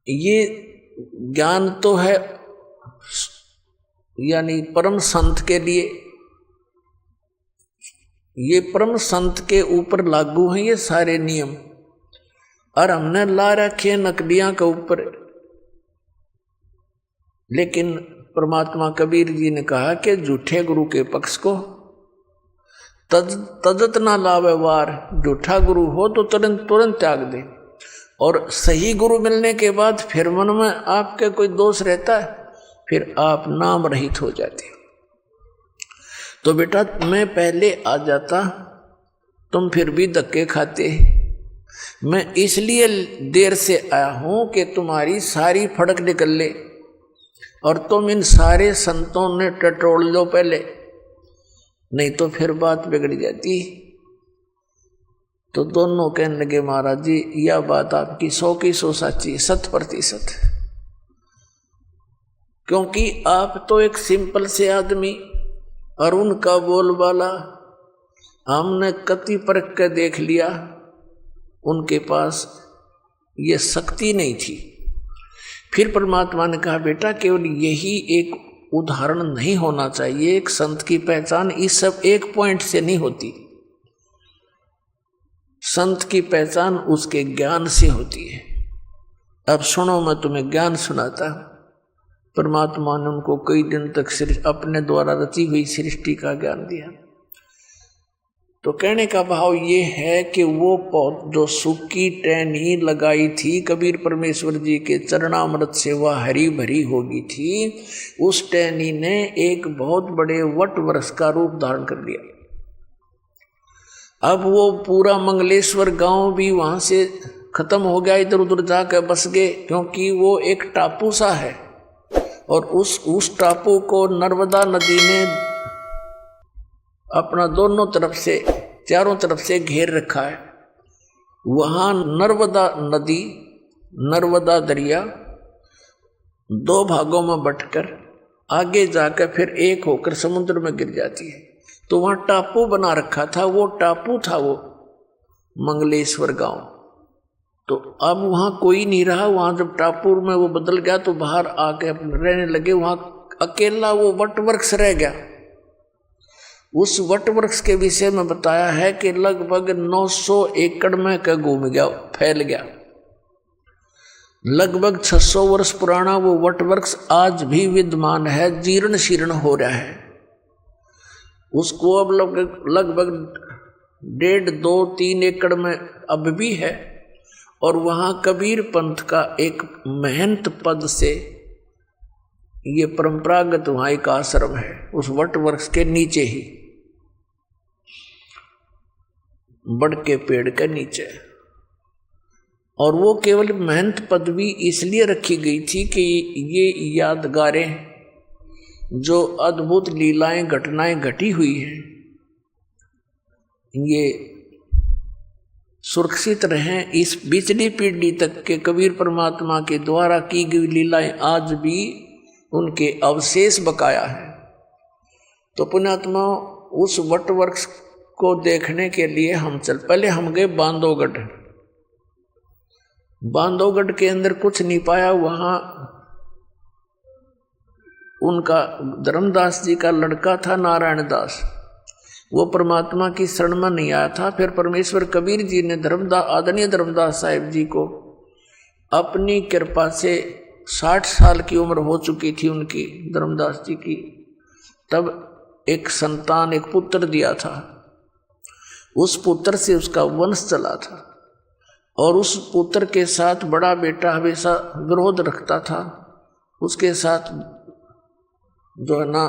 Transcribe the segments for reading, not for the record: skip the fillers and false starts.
ये ज्ञान तो है यानी परम संत के लिए, ये परम संत के ऊपर लागू हैं ये सारे नियम, और हमने ला रखे नकलियां के ऊपर। लेकिन परमात्मा कबीर जी ने कहा कि झूठे गुरु के पक्ष को तजत ना लावे वार, झूठा गुरु हो तो तुरंत तुरंत त्याग दे। और सही गुरु मिलने के बाद फिर मन में आपके कोई दोष रहता है, फिर आप नाम रहित हो जाते। तो बेटा मैं पहले आ जाता, तुम फिर भी धक्के खाते। मैं इसलिए देर से आया हूं कि तुम्हारी सारी फड़क निकल ले और तुम इन सारे संतों ने टटोल लो पहले, नहीं तो फिर बात बिगड़ जाती। तो दोनों कहने लगे महाराज जी यह बात आपकी 100 की 100 सच्ची, 100%। क्योंकि आप तो एक सिंपल से आदमी और उनका बोलबाला हमने कति परख के देख लिया, उनके पास ये शक्ति नहीं थी। फिर परमात्मा ने कहा बेटा केवल यही एक उदाहरण नहीं होना चाहिए, एक संत की पहचान इस सब एक पॉइंट से नहीं होती। संत की पहचान उसके ज्ञान से होती है। अब सुनो मैं तुम्हें ज्ञान सुनाता। परमात्मा ने उनको कई दिन तक अपने द्वारा रची हुई सृष्टि का ज्ञान दिया। तो कहने का भाव ये है कि वो जो सूखी टहनी लगाई थी कबीर परमेश्वर जी के चरणामृत से वह हरी भरी होगी थी, उस टहनी ने एक बहुत बड़े वट वृक्ष का रूप धारण कर लिया। अब वो पूरा मंगलेश्वर गांव भी वहां से खत्म हो गया, इधर उधर जाकर बस गए, क्योंकि वो एक टापू सा है और उस टापू को नर्मदा नदी ने अपना दोनों तरफ से चारों तरफ से घेर रखा है। वहां नर्मदा नदी, नर्मदा दरिया दो भागों में बंटकर आगे जाकर फिर एक होकर समुद्र में गिर जाती है। तो वहां टापू बना रखा था, वो टापू था वो मंगलेश्वर गांव। तो अब वहां कोई नहीं रहा, वहां जब टापू में वो बदल गया तो बाहर आके रहने लगे। वहां अकेला वो वट वृक्ष रह गया। उस वट वृक्ष के विषय में बताया है कि लगभग 900 एकड़ में का घूम गया, फैल गया। लगभग 600 वर्ष पुराना वो वट वृक्ष आज भी विद्यमान है, जीर्ण शीर्ण हो रहा है। उसको अब लगभग 1.5, 2, 3 एकड़ में अब भी है। और वहां कबीर पंथ का एक महंत पद से ये परंपरागत वहां एक आश्रम है, उस वट वृक्ष के नीचे ही, बड़ के पेड़ के नीचे। और वो केवल महंत पदवी इसलिए रखी गई थी कि ये यादगारें, जो अद्भुत लीलाएं घटनाएं घटी हुई हैं, ये सुरक्षित रहें इस पिछली पीढ़ी तक के। कबीर परमात्मा के द्वारा की गई लीलाएं आज भी उनके अवशेष बकाया है। तो पुण्यात्मा उस वट वृक्ष को देखने के लिए पहले हम गए बांधवगढ़। बांधवगढ़ के अंदर कुछ नहीं पाया। वहां उनका धर्मदास जी का लड़का था नारायण दास, वो परमात्मा की शरण में नहीं आया था। फिर परमेश्वर कबीर जी ने आदरणीय धर्मदास साहिब जी को अपनी कृपा से 60 साल की उम्र हो चुकी थी उनकी, धर्मदास जी की, तब एक संतान, एक पुत्र दिया था। उस पुत्र से उसका वंश चला था और उस पुत्र के साथ बड़ा बेटा हमेशा विरोध रखता था, उसके साथ जो है ना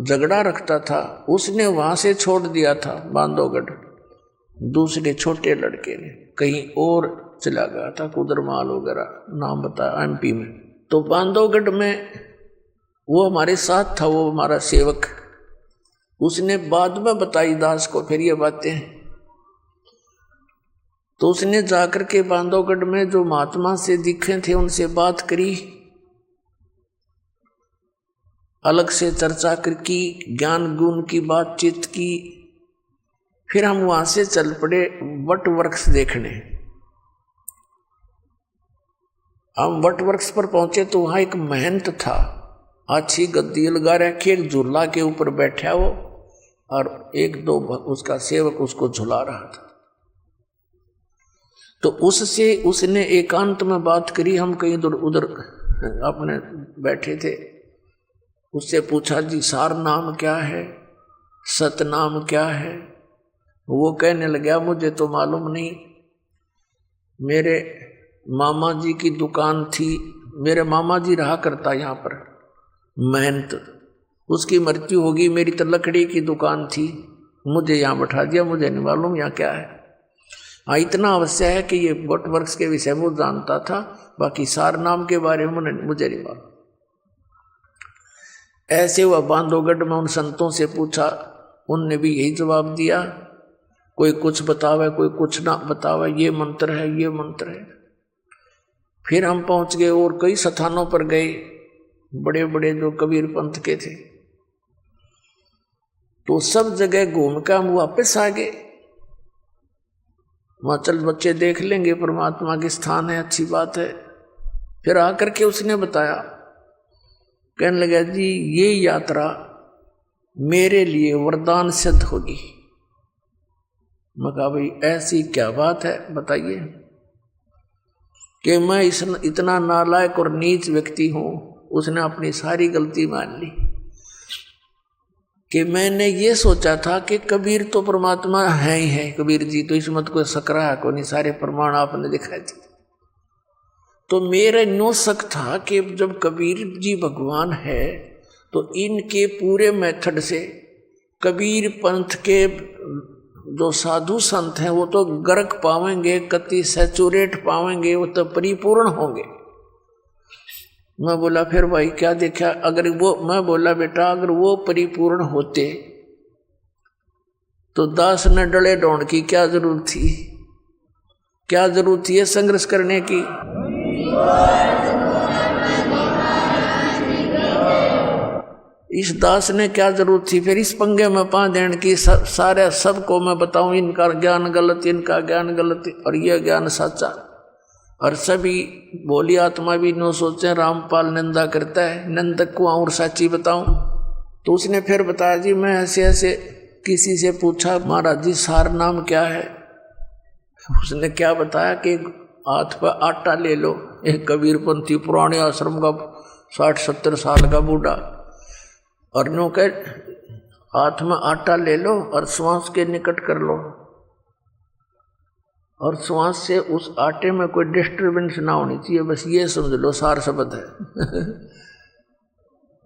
झगड़ा रखता था। उसने वहां से छोड़ दिया था बांधवगढ़, दूसरे छोटे लड़के ने कहीं और चला गया था, कुदरमाल वगैरह नाम बताया, MP में। तो बांधवगढ़ में वो हमारे साथ था, वो हमारा सेवक। उसने बाद में बताई दास को फिर ये बातें। तो उसने जाकर के बांधवगढ़ में जो महात्मा से दिखे थे उनसे बात करी, अलग से चर्चा की, ज्ञान गुण की बातचीत की। फिर हम वहां से चल पड़े वट वृक्ष देखने। हम वट वृक्ष पर पहुंचे तो वहां एक महंत था, अच्छी गद्दी लगा रखी, एक झूला के ऊपर बैठा वो, और एक दो उसका सेवक उसको झुला रहा था। तो उससे उसने एकांत में बात करी, हम कहीं उधर अपने बैठे थे। उससे पूछा, जी सार नाम क्या है, सतनाम क्या है? वो कहने लगा, मुझे तो मालूम नहीं, मेरे मामा जी की दुकान थी, मेरे मामा जी रहा करता यहाँ पर महंत, उसकी मृत्यु होगी, मेरी तो लकड़ी की दुकान थी, मुझे यहाँ बैठा दिया, मुझे नहीं मालूम यहाँ क्या है। हाँ, इतना अवश्य है कि ये वट वृक्ष के विषय में जानता था, बाकी सार नाम के बारे में मुझे नहीं मालूम। ऐसे हुआ बांधवगढ़ में उन संतों से पूछा, उनने भी यही जवाब दिया, कोई कुछ बतावे कोई कुछ ना बतावे, ये मंत्र है ये मंत्र है। फिर हम पहुंच गए और कई स्थानों पर गए, बड़े बड़े जो कबीर पंथ के थे, तो सब जगह घूम कर हम वापस आ गए। वहां चल बच्चे देख लेंगे, परमात्मा के स्थान है, अच्छी बात है। फिर आकर के उसने बताया, कहने लगा, जी ये यात्रा मेरे लिए वरदान सिद्ध होगी। मैं कहा, भाई ऐसी क्या बात है, बताइए। कि मैं इतना नालायक और नीच व्यक्ति हूं। उसने अपनी सारी गलती मान ली कि मैंने ये सोचा था कि कबीर तो परमात्मा है ही है, कबीर जी तो इस मत को सकरा को नहीं, सारे प्रमाण आपने दिखाए थे। तो मेरा नो शक था कि जब कबीर जी भगवान है तो इनके पूरे मेथड से कबीर पंथ के जो साधु संत हैं वो तो गर्क पावेंगे, कति सैचुरेट पावेंगे, वो तो परिपूर्ण होंगे। मैं बोला, फिर भाई क्या देखा? अगर वो, मैं बोला, बेटा अगर वो परिपूर्ण होते तो दास ने डले ढोंड की क्या जरूरत थी? क्या जरूरत थी संघर्ष करने की? इस दास ने क्या जरूरत थी फिर इस पंगे में पा देने की? सारे सबको मैं बताऊं इनका ज्ञान गलत, इनका ज्ञान गलत और यह ज्ञान सच्चा। और सभी बोली आत्मा भी नो सोचे रामपाल निंदा करता है, निंदक को और सच्ची बताऊं। तो उसने फिर बताया, जी मैं ऐसे ऐसे किसी से पूछा, महाराज जी सार नाम क्या है? उसने क्या बताया कि हाथ पर आटा ले लो। एक कबीरपंथी पुराने आश्रम का 60-70 साल का बूढ़ा, और नो कह हाथ में आटा ले लो और श्वास के निकट कर लो, और श्वास से उस आटे में कोई डिस्टर्बेंस ना होनी चाहिए, बस ये समझ लो सार शब्द है।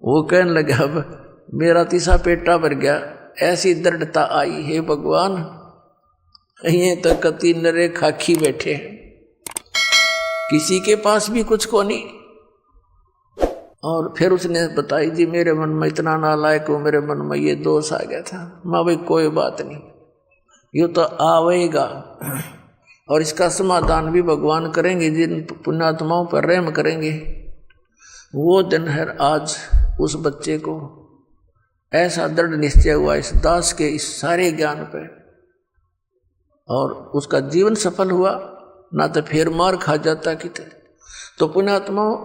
वो कहने लगा, अब मेरा तीसरा पेटा भर गया, ऐसी दृढ़ता आई, हे भगवान ये तो कति नरे खाकी बैठे हैं, किसी के पास भी कुछ को नहीं। और फिर उसने बताई, जी मेरे मन में इतना नालायक हो, मेरे मन में ये दोष आ गया था। माँ भाई कोई बात नहीं, ये तो आवेगा और इसका समाधान भी भगवान करेंगे, जिन पुण्यात्माओं पर रहम करेंगे। वो दिन है आज उस बच्चे को ऐसा दृढ़ निश्चय हुआ इस दास के इस सारे ज्ञान पे, और उसका जीवन सफल हुआ, ना तो फिर मार खा जाता कितने। तो पुण्यात्माओं,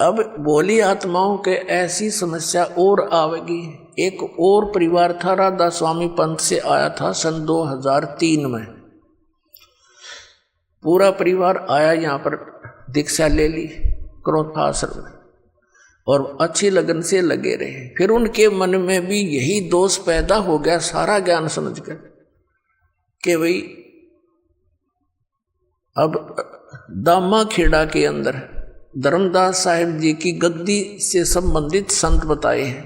अब बोली आत्माओं के ऐसी समस्या और आवेगी। एक और परिवार था, राधा स्वामी पंथ से आया था सन 2003 में, पूरा परिवार आया यहाँ पर, दीक्षा ले ली क्रोथा आश्रम में, और अच्छी लगन से लगे रहे। फिर उनके मन में भी यही दोष पैदा हो गया, सारा ज्ञान समझकर, कि भाई अब दामा खेड़ा के अंदर धर्मदास साहिब जी की गद्दी से संबंधित संत बताए हैं।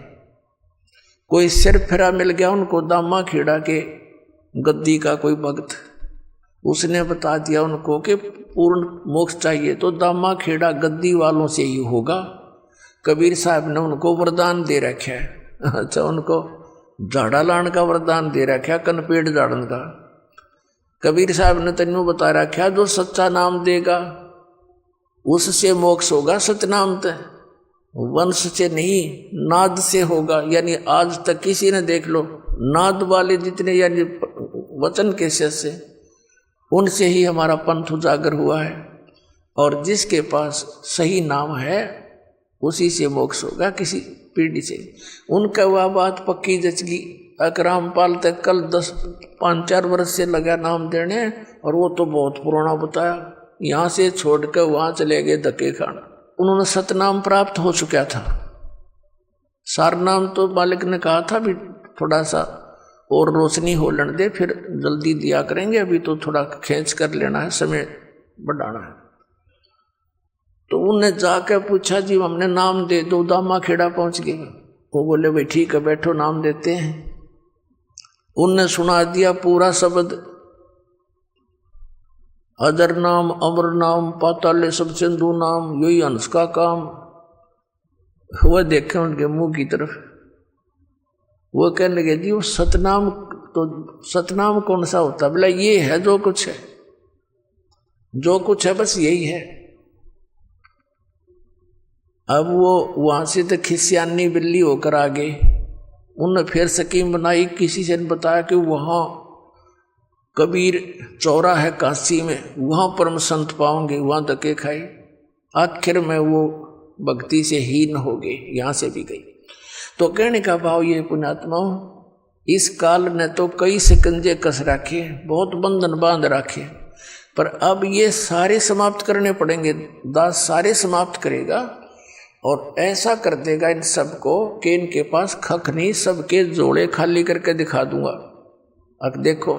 कोई सिर फिरा मिल गया उनको दामा खेड़ा के गद्दी का कोई भक्त, उसने बता दिया उनको कि पूर्ण मोक्ष चाहिए तो दामा खेड़ा गद्दी वालों से ही होगा। कबीर साहब ने उनको वरदान दे रखा है। अच्छा, उनको झाड़ा लाने का वरदान दे रखा है, कनपेड़ झाड़न का। कबीर साहब ने तेनों बता रखा, जो सच्चा नाम देगा उससे मोक्ष होगा। सतनाम तो वंश से नहीं, नाद से होगा। यानी आज तक किसी ने देख लो, नाद वाले जितने यानी वचन के से उनसे ही हमारा पंथ उजागर हुआ है। और जिसके पास सही नाम है उसी से मोक्ष होगा, किसी पीढ़ी से। उनका वह बात पक्की जच गई। अकरामपाल तक कल 5-4 वर्ष से लगा नाम देने, और वो तो बहुत पुराना बताया। यहाँ से छोड़कर वहाँ चले गए धक्के खान। उन्होंने सतनाम प्राप्त हो चुका था। सारनाम तो मालिक ने कहा था भी थोड़ा सा और रोशनी हो लेने दे, फिर जल्दी दिया करेंगे, अभी तो थोड़ा खींच कर लेना है, समय बढ़ाना है। तो उन्हें जाकर पूछा जी हमने नाम दे दो, दामा खेड़ा पहुंच गए। वो बोले भाई ठीक है बैठो नाम देते हैं। उनने सुना दिया पूरा शब्द, अदर नाम अमर नाम पाताले सब सिंधु नाम, यही हंस का काम। वह देखे उनके मुंह की तरफ, वो कहने लगे जी वो सतनाम, तो सतनाम कौन सा होता? बोला ये है जो कुछ है, जो कुछ है बस यही है। अब वो वहां से तो खिसियानी बिल्ली होकर आ गए। उन्होंने फिर स्कीम बनाई, किसी से बताया कि वहां कबीर चौरा है काशी में, वहां परम संत पाओगे, वहां धक्के खाए। आखिर में वो भक्ति से हीन हो गए, यहां से भी गई। तो कहने का भाव ये पुण्यात्माओं, इस काल ने तो कई शिकंजे कस रखे, बहुत बंधन बांध रखे, पर अब ये सारे समाप्त करने पड़ेंगे। दास सारे समाप्त करेगा और ऐसा कर देगा इन सबको कि इनके पास खख नहीं, सबके जोड़े खाली करके दिखा दूंगा। अब देखो